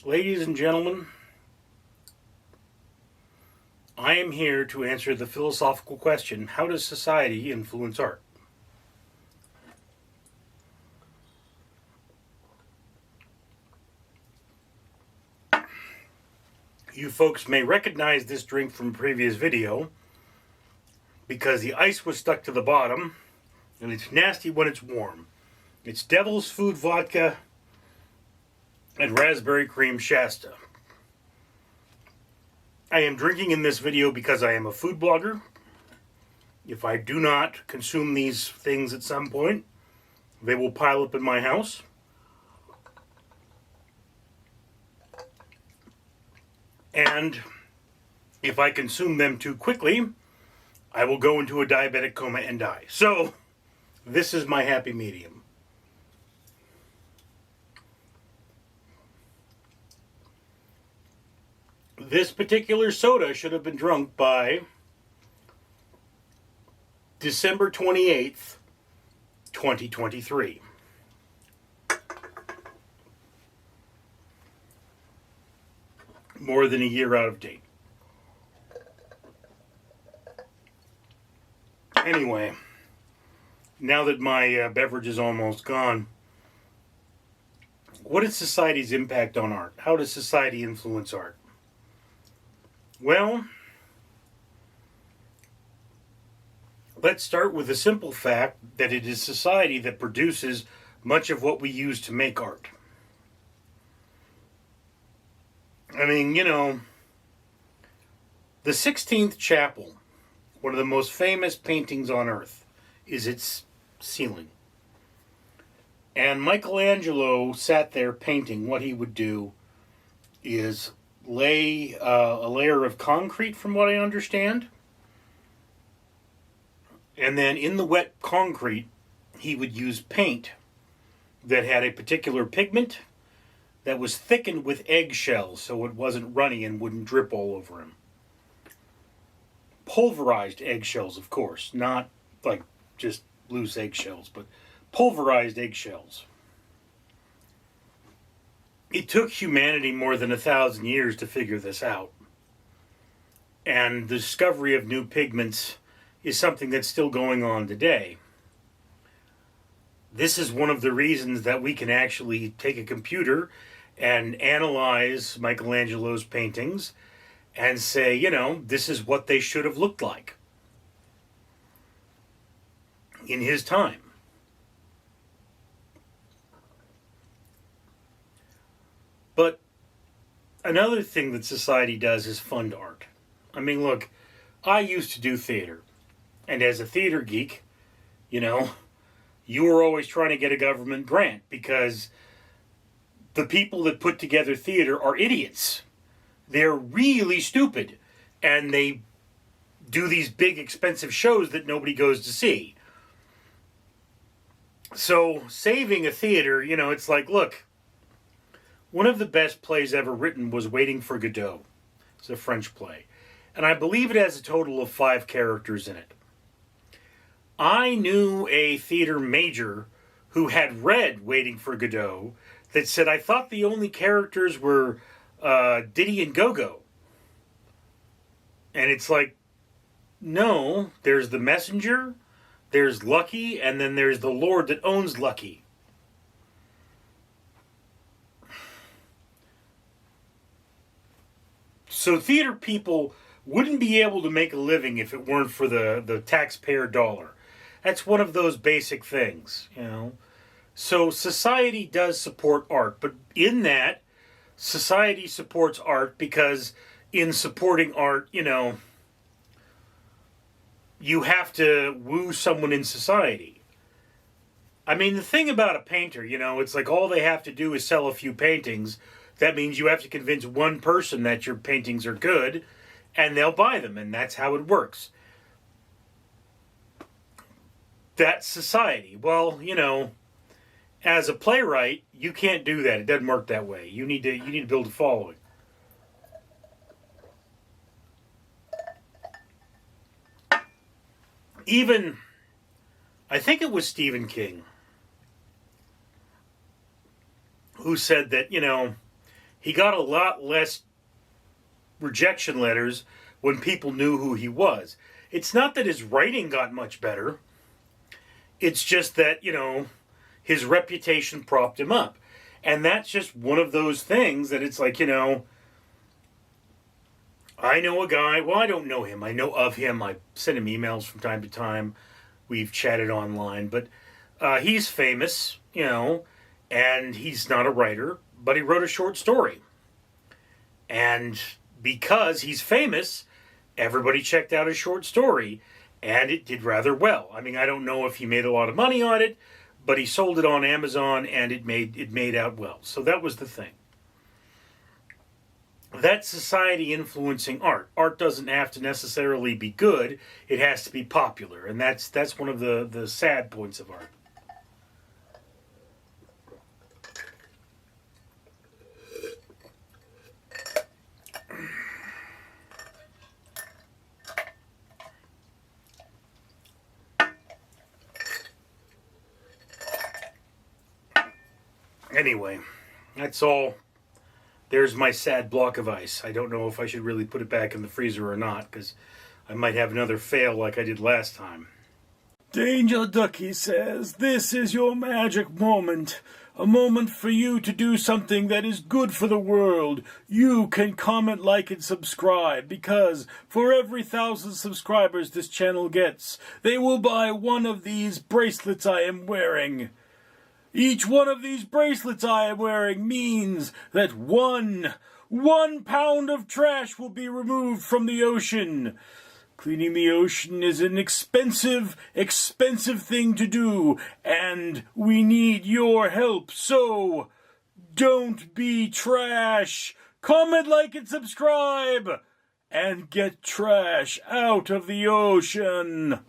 Ladies and gentlemen, I am here to answer the philosophical question, how does society influence art? You folks may recognize this drink from a previous video because the ice was stuck to the bottom and it's nasty when it's warm. It's Devil's Food Vodka and Raspberry Cream Shasta. I am drinking in this video because I am a food blogger. If I do not consume these things at some point, they will pile up in my house. And if I consume them too quickly, I will go into a diabetic coma and die. So, this is my happy medium. This particular soda should have been drunk by December 28th, 2023. More than a year out of date. Anyway, now that my beverage is almost gone, what is society's impact on art? How does society influence art? Well, let's start with the simple fact that it is society that produces much of what we use to make art. I mean, the 16th Chapel, one of the most famous paintings on earth, is its ceiling. And Michelangelo sat there painting. What he would do is lay a layer of concrete, from what I understand. And then in the wet concrete, he would use paint that had a particular pigment that was thickened with eggshells so it wasn't runny and wouldn't drip all over him. Pulverized eggshells, of course, not like just loose eggshells, but pulverized eggshells. It took humanity more than 1,000 years to figure this out. And the discovery of new pigments is something that's still going on today. This is one of the reasons that we can actually take a computer and analyze Michelangelo's paintings and say, this is what they should have looked like in his time. But another thing that society does is fund art. I mean, look, I used to do theater. And as a theater geek, you were always trying to get a government grant because the people that put together theater are idiots. They're really stupid. And they do these big, expensive shows that nobody goes to see. So, saving a theater, it's like, look, one of the best plays ever written was Waiting for Godot. It's a French play. And I believe it has a total of 5 characters in it. I knew a theater major who had read Waiting for Godot that said, I thought the only characters were Diddy and Go-Go. And it's like, no, there's the messenger, there's Lucky, and then there's the lord that owns Lucky. So theater people wouldn't be able to make a living if it weren't for the taxpayer dollar. That's one of those basic things, So society does support art, but in that, society supports art because in supporting art, you have to woo someone in society. I mean, the thing about a painter, it's like all they have to do is sell a few paintings. That means you have to convince one person that your paintings are good, and they'll buy them, and that's how it works. That's society. Well, as a playwright, you can't do that. It doesn't work that way. You need to build a following. Even, I think it was Stephen King who said that, he got a lot less rejection letters when people knew who he was. It's not that his writing got much better. It's just that, his reputation propped him up. And that's just one of those things that it's like, I know a guy, well, I don't know him. I know of him. I send him emails from time to time. We've chatted online. But he's famous, and he's not a writer, but he wrote a short story. And because he's famous, everybody checked out his short story, and it did rather well. I mean, I don't know if he made a lot of money on it, but he sold it on Amazon, and it made out well. So that was the thing. That's society influencing art. Art doesn't have to necessarily be good. It has to be popular, and that's one of the sad points of art. Anyway, that's all. There's my sad block of ice. I don't know if I should really put it back in the freezer or not, because I might have another fail like I did last time. Danger Ducky says, this is your magic moment. A moment for you to do something that is good for the world. You can comment, like, and subscribe, because for every 1,000 subscribers this channel gets, they will buy one of these bracelets I am wearing. Each one of these bracelets I am wearing means that one pound of trash will be removed from the ocean. Cleaning the ocean is an expensive thing to do, and we need your help, so don't be trash. Comment, like, and subscribe, and get trash out of the ocean.